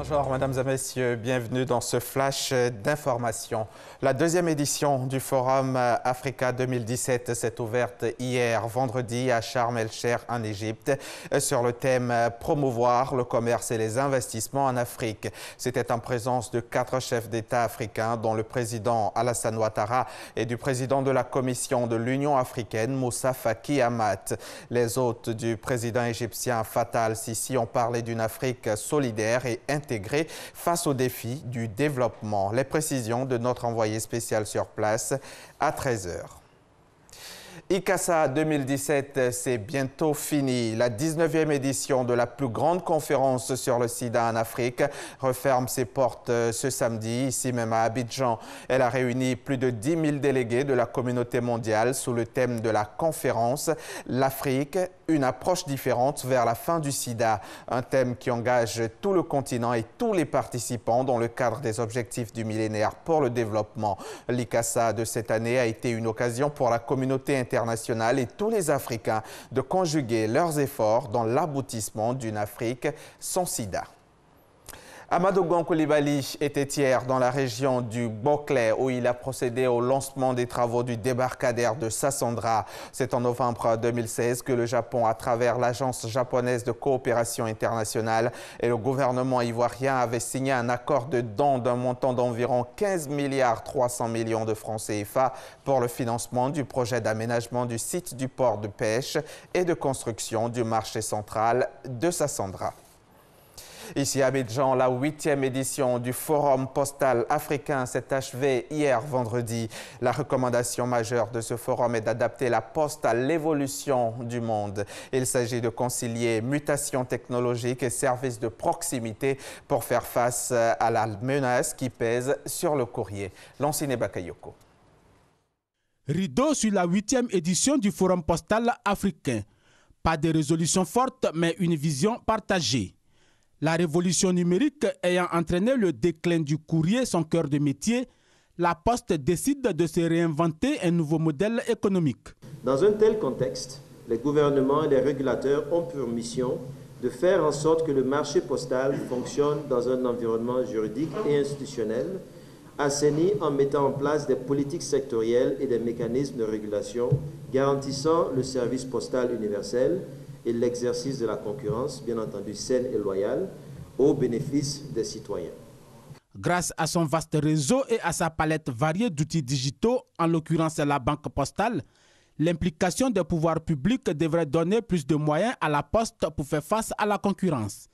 Bonjour mesdames et messieurs, bienvenue dans ce flash d'information. La deuxième édition du Forum Africa 2017 s'est ouverte hier vendredi à Sharm el-Sheikh en Égypte sur le thème « Promouvoir le commerce et les investissements en Afrique ». C'était en présence de 4 chefs d'État africains dont le président Alassane Ouattara et du président de la Commission de l'Union africaine Moussa Faki Mahamat. Les hôtes du président égyptien Fattah al-Sisi ont parlé d'une Afrique solidaire et intégrée face aux défis du développement. Les précisions de notre envoyé spécial sur place à 13 h. ICASA 2017, c'est bientôt fini. La 19e édition de la plus grande conférence sur le sida en Afrique referme ses portes ce samedi, ici même à Abidjan. Elle a réuni plus de 10 000 délégués de la communauté mondiale sous le thème de la conférence « L'Afrique, une approche différente vers la fin du sida ». Un thème qui engage tout le continent et tous les participants dans le cadre des objectifs du millénaire pour le développement. L'ICASA de cette année a été une occasion pour la communauté internationale et tous les Africains de conjuguer leurs efforts dans l'aboutissement d'une Afrique sans sida. Amadou Gon Coulibaly était hier dans la région du Boclé où il a procédé au lancement des travaux du débarcadère de Sassandra. C'est en novembre 2016 que le Japon, à travers l'Agence japonaise de coopération internationale et le gouvernement ivoirien, avait signé un accord de don d'un montant d'environ 15,3 milliards de francs CFA pour le financement du projet d'aménagement du site du port de pêche et de construction du marché central de Sassandra. Ici à Abidjan, la 8e édition du Forum postal africain s'est achevée hier vendredi. La recommandation majeure de ce forum est d'adapter la poste à l'évolution du monde. Il s'agit de concilier mutation technologique et services de proximité pour faire face à la menace qui pèse sur le courrier. Lancine Bakayoko. Rideau sur la 8e édition du Forum postal africain. Pas de résolution forte, mais une vision partagée. La révolution numérique ayant entraîné le déclin du courrier, son cœur de métier, la Poste décide de se réinventer un nouveau modèle économique. Dans un tel contexte, les gouvernements et les régulateurs ont pour mission de faire en sorte que le marché postal fonctionne dans un environnement juridique et institutionnel assaini en mettant en place des politiques sectorielles et des mécanismes de régulation garantissant le service postal universel et l'exercice de la concurrence, bien entendu saine et loyale, au bénéfice des citoyens. Grâce à son vaste réseau et à sa palette variée d'outils digitaux, en l'occurrence la banque postale, l'implication des pouvoirs publics devrait donner plus de moyens à la Poste pour faire face à la concurrence.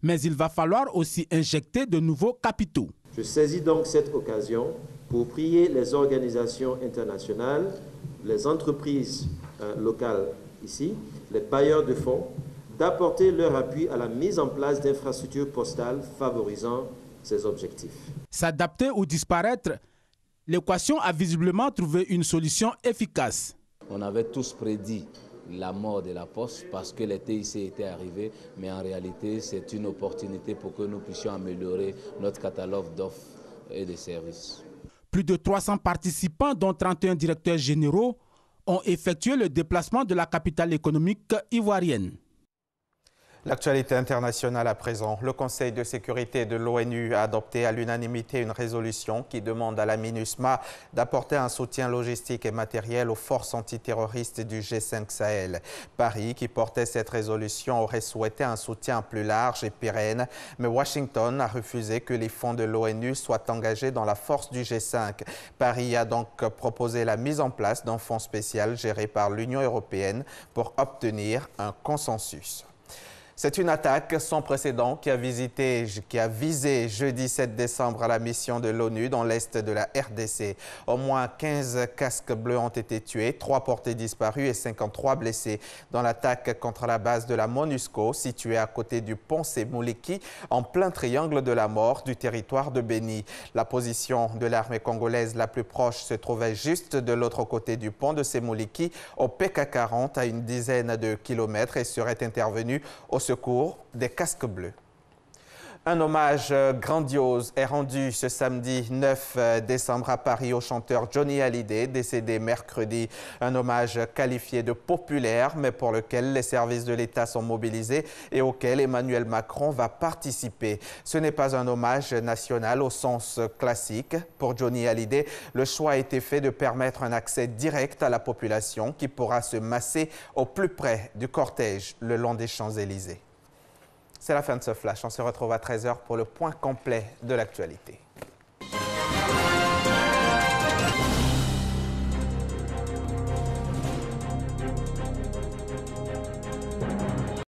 Mais il va falloir aussi injecter de nouveaux capitaux. Je saisis donc cette occasion pour prier les organisations internationales, les entreprises locales ici, les bailleurs de fonds, d'apporter leur appui à la mise en place d'infrastructures postales favorisant ces objectifs. S'adapter ou disparaître, l'équation a visiblement trouvé une solution efficace. On avait tous prédit la mort de la Poste parce que les TIC étaient arrivés, mais en réalité, c'est une opportunité pour que nous puissions améliorer notre catalogue d'offres et de services. Plus de 300 participants, dont 31 directeurs généraux, ont effectué le déplacement de la capitale économique ivoirienne. L'actualité internationale à présent. Le Conseil de sécurité de l'ONU a adopté à l'unanimité une résolution qui demande à la MINUSMA d'apporter un soutien logistique et matériel aux forces antiterroristes du G5 Sahel. Paris, qui portait cette résolution, aurait souhaité un soutien plus large et pérenne, mais Washington a refusé que les fonds de l'ONU soient engagés dans la force du G5. Paris a donc proposé la mise en place d'un fonds spécial géré par l'Union européenne pour obtenir un consensus. C'est une attaque sans précédent qui a visé jeudi 7 décembre à la mission de l'ONU dans l'est de la RDC. Au moins 15 casques bleus ont été tués, 3 portés disparus et 53 blessés dans l'attaque contre la base de la MONUSCO située à côté du pont Sémouliki en plein triangle de la mort du territoire de Béni. La position de l'armée congolaise la plus proche se trouvait juste de l'autre côté du pont de Sémouliki au PK40 à une dizaine de kilomètres et serait intervenue au secours des casques bleus. Un hommage grandiose est rendu ce samedi 9 décembre à Paris au chanteur Johnny Hallyday, décédé mercredi. Un hommage qualifié de populaire, mais pour lequel les services de l'État sont mobilisés et auquel Emmanuel Macron va participer. Ce n'est pas un hommage national au sens classique. Pour Johnny Hallyday, le choix a été fait de permettre un accès direct à la population qui pourra se masser au plus près du cortège le long des Champs-Élysées. C'est la fin de ce flash. On se retrouve à 13h pour le point complet de l'actualité.